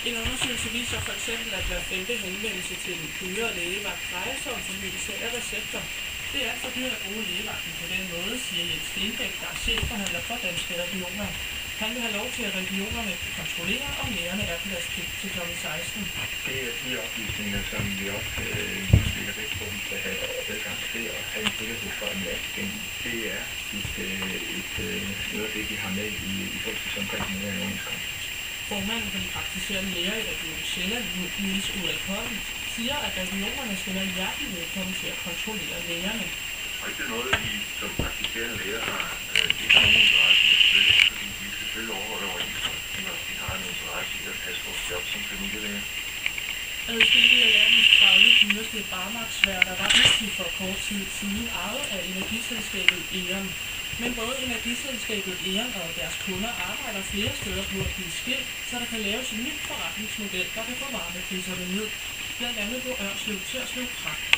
En undersøgelse viser for eksempel, at hver 5. henvendelse til en dyre lægevagt drejer sig om fornyelse af recepter. Det er for dyrt at bruge lægevagten på den måde, siger Jens Stenbæk, der er chefforhandler for Danske Regioner. Han vil have lov til, at regionerne kontrollerer, om lægerne er på deres pligt til kl. 16. Det er de oplysninger, som vi også lægger vægt på, vi kan have adgang til og have en sikkerhed for, at det er noget af det, vi har med i forhold omkring den her overenskomst. Formanden for de praktiserende læger i Region Sjælland, Niels Ulrik Holm, siger, at regionerne skal være hjertelig velkommen til at kontrollere lægerne. Og det er noget, vi som praktiserende læger har ikke nogen interesse i, selvfølgelig, fordi vi selvfølgelig overholder overenskomsten, og vi har en interesse i at passe vores job som familielæger. Adskillige af landets 30 dyreste barmarksværker var indtil for kort tid siden ejet af energiselskabet E.ON. Men både energiselskabet E.ON og deres kunder arbejder flere steder på at blive skilt, så der kan laves en ny forretningsmodel, der kan få varmepriserne ned. Blandt andet på Ørslev, Tørslev, Kraft.